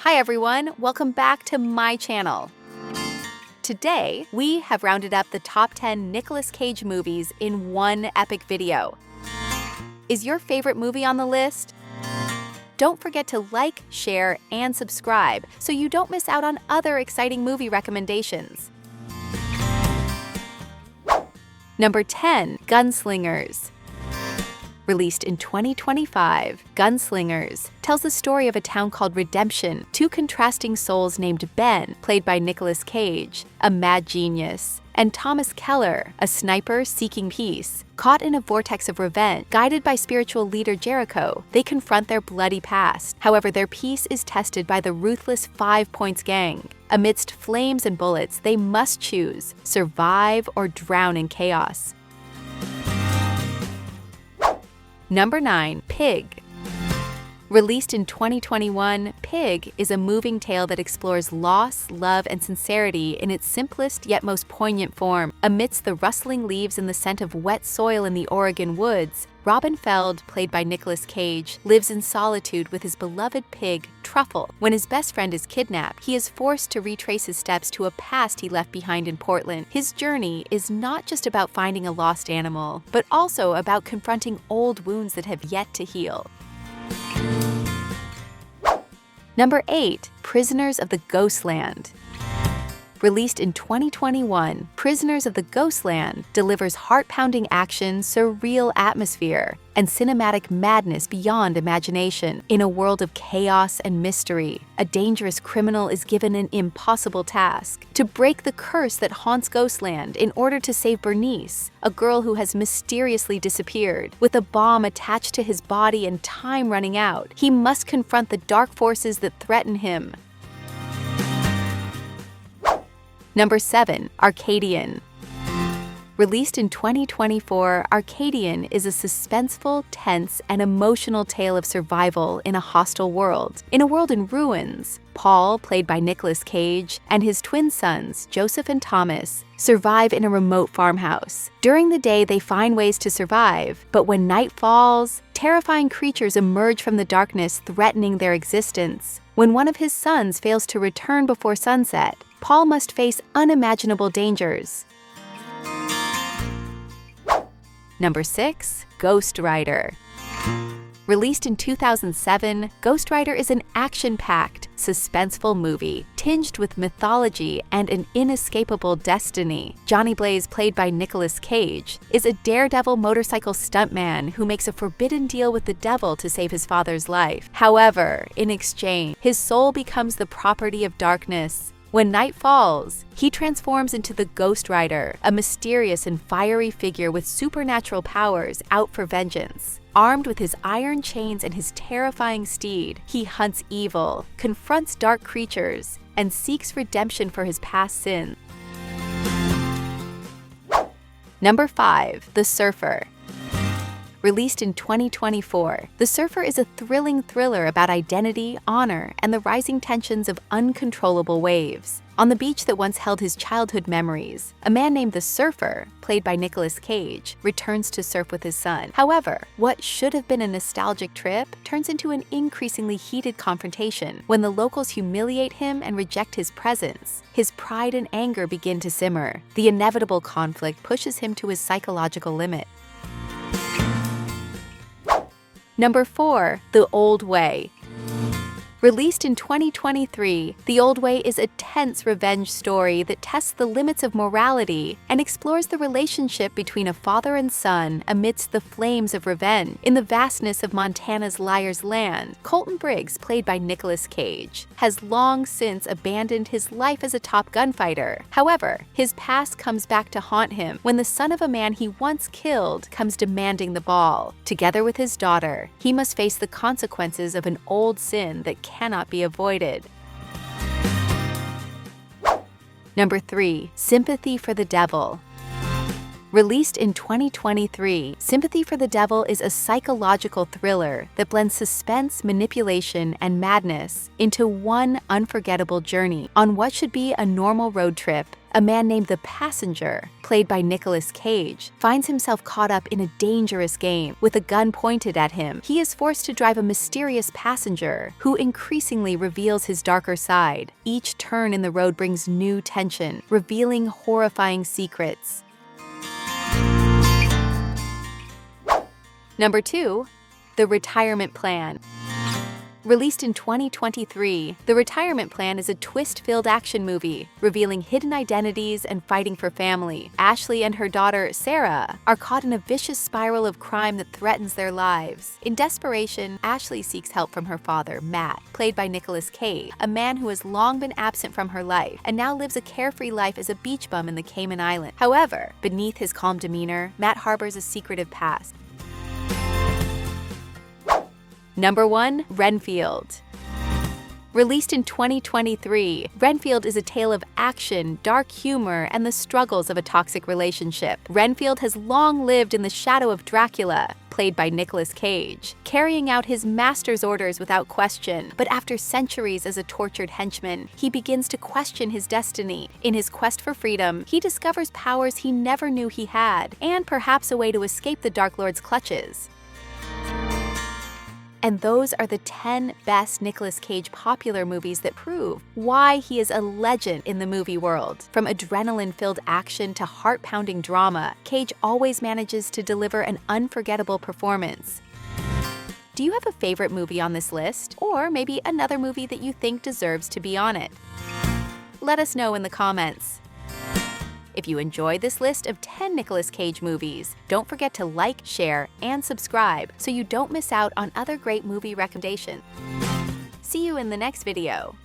Hi everyone, welcome back to my channel. Today, we have rounded up the top 10 Nicolas Cage movies in one epic video. Is your favorite movie on the list? Don't forget to like, share, and subscribe so you don't miss out on other exciting movie recommendations. Number 10, Gunslingers. Released in 2025, Gunslingers tells the story of a town called Redemption, two contrasting souls named Ben, played by Nicolas Cage, a mad genius, and Thomas Keller, a sniper seeking peace. Caught in a vortex of revenge, guided by spiritual leader Jericho, they confront their bloody past. However, their peace is tested by the ruthless 5 Points Gang. Amidst flames and bullets, they must choose, survive or drown in chaos. Number 9, Pig. Released in 2021, Pig is a moving tale that explores loss, love, and sincerity in its simplest yet most poignant form. Amidst the rustling leaves and the scent of wet soil in the Oregon woods, Renfield, played by Nicolas Cage, lives in solitude with his beloved pig, Truffle. When his best friend is kidnapped, he is forced to retrace his steps to a past he left behind in Portland. His journey is not just about finding a lost animal, but also about confronting old wounds that have yet to heal. Number 8, Prisoners of the Ghostland. Released in 2021, Prisoners of the Ghostland delivers heart-pounding action, surreal atmosphere, and cinematic madness beyond imagination. In a world of chaos and mystery, a dangerous criminal is given an impossible task: to break the curse that haunts Ghostland in order to save Bernice, a girl who has mysteriously disappeared. With a bomb attached to his body and time running out, he must confront the dark forces that threaten him. Number 7, Arcadian. Released in 2024, Arcadian is a suspenseful, tense, and emotional tale of survival in a hostile world. In a world in ruins, Paul, played by Nicolas Cage, and his twin sons, Joseph and Thomas, survive in a remote farmhouse. During the day, they find ways to survive, but when night falls, terrifying creatures emerge from the darkness, threatening their existence. When one of his sons fails to return before sunset, Paul must face unimaginable dangers. Number 6, Ghost Rider. Released in 2007, Ghost Rider is an action-packed, suspenseful movie tinged with mythology and an inescapable destiny. Johnny Blaze, played by Nicolas Cage, is a daredevil motorcycle stuntman who makes a forbidden deal with the devil to save his father's life. However, in exchange, his soul becomes the property of darkness. When night falls, he transforms into the Ghost Rider, a mysterious and fiery figure with supernatural powers out for vengeance. Armed with his iron chains and his terrifying steed, he hunts evil, confronts dark creatures, and seeks redemption for his past sins. Number 5, The Surfer. Released in 2024, The Surfer is a thrilling thriller about identity, honor, and the rising tensions of uncontrollable waves. On the beach that once held his childhood memories, a man named the Surfer, played by Nicolas Cage, returns to surf with his son. However, what should have been a nostalgic trip turns into an increasingly heated confrontation. When the locals humiliate him and reject his presence, his pride and anger begin to simmer. The inevitable conflict pushes him to his psychological limit. Number 4, The Old Way. Released in 2023, The Old Way is a tense revenge story that tests the limits of morality and explores the relationship between a father and son amidst the flames of revenge. In the vastness of Montana's Liar's Land, Colton Briggs, played by Nicolas Cage, has long since abandoned his life as a top gunfighter. However, his past comes back to haunt him when the son of a man he once killed comes demanding the ball. Together with his daughter, he must face the consequences of an old sin that cannot be avoided. Number 3, Sympathy for the Devil. Released in 2023, Sympathy for the Devil is a psychological thriller that blends suspense, manipulation, and madness into one unforgettable journey on what should be a normal road trip. A man named the Passenger, played by Nicolas Cage, finds himself caught up in a dangerous game with a gun pointed at him. He is forced to drive a mysterious passenger who increasingly reveals his darker side. Each turn in the road brings new tension, revealing horrifying secrets. Number 2, The Retirement Plan. Released in 2023, The Retirement Plan is a twist-filled action movie, revealing hidden identities and fighting for family. Ashley and her daughter, Sarah, are caught in a vicious spiral of crime that threatens their lives. In desperation, Ashley seeks help from her father, Matt, played by Nicolas Cage, a man who has long been absent from her life and now lives a carefree life as a beach bum in the Cayman Islands. However, beneath his calm demeanor, Matt harbors a secretive past. Number 1, Renfield. Released in 2023, Renfield is a tale of action, dark humor, and the struggles of a toxic relationship. Renfield has long lived in the shadow of Dracula, played by Nicolas Cage, carrying out his master's orders without question. But after centuries as a tortured henchman, he begins to question his destiny. In his quest for freedom, he discovers powers he never knew he had, and perhaps a way to escape the Dark Lord's clutches. And those are the 10 best Nicolas Cage popular movies that prove why he is a legend in the movie world. From adrenaline-filled action to heart-pounding drama, Cage always manages to deliver an unforgettable performance. Do you have a favorite movie on this list? Or maybe another movie that you think deserves to be on it? Let us know in the comments. If you enjoyed this list of 10 Nicolas Cage movies, don't forget to like, share, and subscribe so you don't miss out on other great movie recommendations. See you in the next video.